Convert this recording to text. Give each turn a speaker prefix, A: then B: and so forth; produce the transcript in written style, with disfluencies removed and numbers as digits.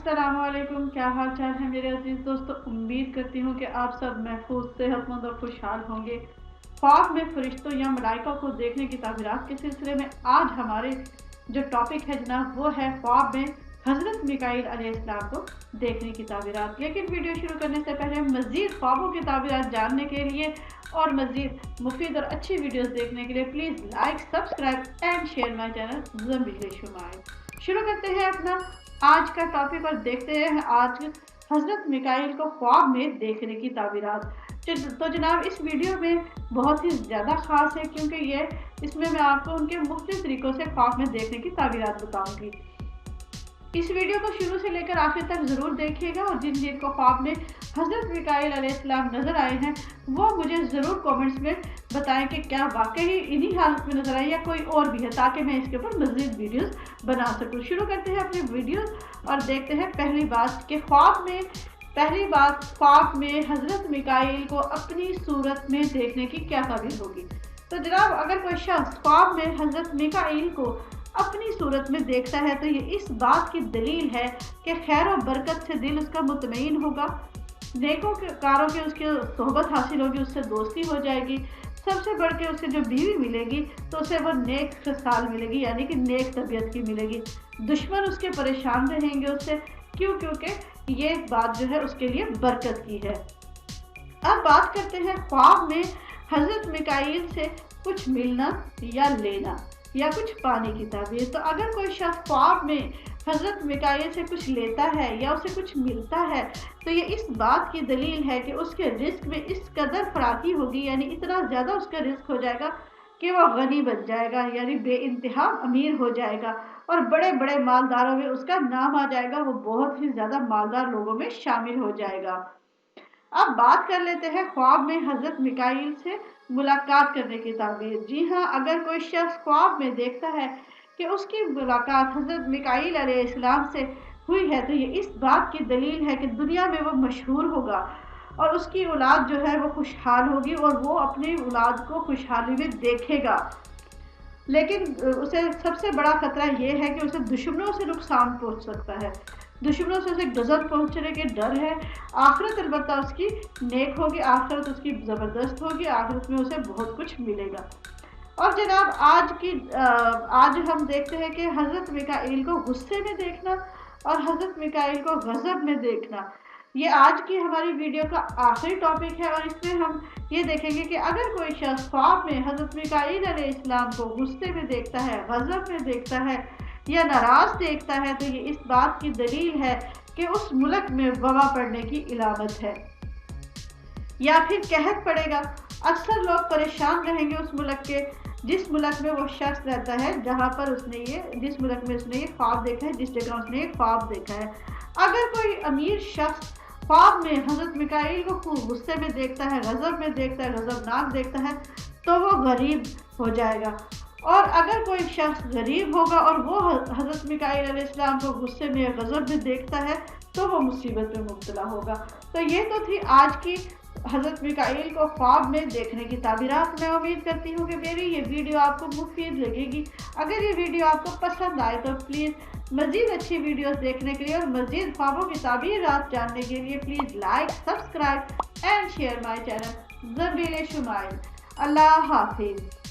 A: अस्सलाम वालेकुम। क्या हाल चाल है मेरे अजीज दोस्तों। उम्मीद करती हूँ कि आप सब महफूज सेहतमंद और खुशहाल होंगे। ख्वाब में फरिश्तों या मलाइका को देखने की ताबीरात के सिलसिले में आज हमारे जो टॉपिक है जनाब वो है ख्वाब में हज़रत मिकाईल अलैहिस्सलाम को देखने की ताबीरात। लेकिन वीडियो शुरू करने से पहले मज़ीद ख्वाबों की ताबीरात जानने के लिए और मज़ीद मुफीद और अच्छी वीडियोस देखने के लिए please like, subscribe and share my channel Jameel Shumail. शुरू करते हैं अपना आज का टॉपिक और देखते हैं आज हज़रत मिकाईल को ख्वाब में देखने की ताबीरात। तो जनाब इस वीडियो में बहुत ही ज़्यादा ख़ास है क्योंकि इसमें मैं आपको उनके मुख्तलिफ तरीक़ों से ख्वाब में देखने की ताबीरात बताऊंगी। इस वीडियो को शुरू से लेकर आखिर तक ज़रूर देखिएगा और जिन जिन को ख्वाब में हज़रत मिकाईल अलैहिस्सलाम नज़र आए हैं वो मुझे ज़रूर कमेंट्स में बताएं कि क्या वाकई इन्हीं हालत में नज़र आई या कोई और भी है, ताकि मैं इसके ऊपर मज़ीद वीडियोस बना सकूं। शुरू करते हैं अपनी वीडियोस और देखते हैं पहली बात कि ख्वाब में हज़रत मिकाईल को अपनी सूरत में देखने की क्या ताबीर होगी। तो जनाब अगर कोई शख्स ख्वाब में हज़रत मिकाईल को अपनी सूरत में देखता है तो ये इस बात की दलील है कि खैर और बरकत से दिल उसका मुतमईन होगा, नेकोकारों की उसकी सोहबत हासिल होगी, उससे दोस्ती हो जाएगी, सबसे बढ़ के उसे जो बीवी मिलेगी तो उसे वो नेक खसाल मिलेगी, यानी कि नेक तबीयत की मिलेगी। दुश्मन उसके परेशान रहेंगे उससे, क्योंकि ये बात जो है उसके लिए बरकत की है। अब बात करते हैं ख्वाब में हज़रत मिकाईल से कुछ मिलना या लेना या कुछ पाने की ताबीर। तो अगर कोई शख्स ख्वाब में हज़रत मिकाईल से कुछ लेता है या उसे कुछ मिलता है तो ये इस बात की दलील है कि उसके रिस्क में इस कदर फराकी होगी, यानी इतना ज़्यादा उसका रिस्क हो जाएगा कि वह गनी बन जाएगा, यानी बेइंतहा अमीर हो जाएगा और बड़े बड़े मालदारों में उसका नाम आ जाएगा, वो बहुत ही ज़्यादा मालदार लोगों में शामिल हो जाएगा। अब बात कर लेते हैं ख्वाब में हज़रत मिकाईल से मुलाकात करने की ताबीर। जी हाँ, अगर कोई शख्स ख्वाब में देखता है कि उसकी मुलाकात हज़रत मिकाईल अलैहिस्सलाम से हुई है तो ये इस बात की दलील है कि दुनिया में वो मशहूर होगा और उसकी औलाद जो है वो खुशहाल होगी और वो अपनी औलाद को खुशहाली में देखेगा। लेकिन उसे सबसे बड़ा खतरा ये है कि उसे दुश्मनों से नुकसान पहुंच सकता है, दुश्मनों से उसे गज़ब पहुंचने के डर है। आखिरत अलबत्ता उसकी नेक होगी, आखिरत उसकी ज़बरदस्त होगी, आखिरत में उसे बहुत कुछ मिलेगा। और जनाब आज हम देखते हैं कि हज़रत मिकाईल को गुस्से में देखना और हज़रत मिकाईल को गज़ब में देखना, ये आज की हमारी वीडियो का आखिरी टॉपिक है। और इसमें हम ये देखेंगे कि अगर कोई शख्स ख्वाब में हज़रत मिकाईल अलैहिस्सलाम को गुस्से में देखता है, गज़ब में देखता है या नाराज़ देखता है तो ये इस बात की दलील है कि उस मुल्क में वबा पड़ने की इलामत है या फिर कहत पड़ेगा। अक्सर लोग परेशान रहेंगे उस मुल्क के जिस मुल्क में वो शख्स रहता है, जहाँ पर जिस मुल्क में उसने ये ख्वाब देखा है, जिस जगह उसने ये ख्वाब देखा है। अगर कोई अमीर शख्स ख्वाब में हज़रत मिकाईल को खूब गुस्से में देखता है, गज़ब में देखता है, गज़बनाक देखता है तो वो गरीब हो जाएगा। और अगर कोई शख्स गरीब होगा और वो हज़रत मिकाईल अलैहिस्सलाम को गुस्से में या गज़ब में देखता है तो वो मुसीबत में मुब्तला होगा। तो ये तो थी आज की हज़रत मिकाईल को ख्वाब में देखने की ताबीरात। मैं उम्मीद करती हूँ कि मेरी ये वीडियो आपको मुफीद लगेगी। अगर ये वीडियो आपको पसंद आए तो प्लीज़ मज़ीद अच्छी वीडियोस देखने के लिए और मज़ीद ख्वाबों की ताबीरात जानने के लिए please like, subscribe and share my channel Jameel Shumail. अल्लाह हाफिज़।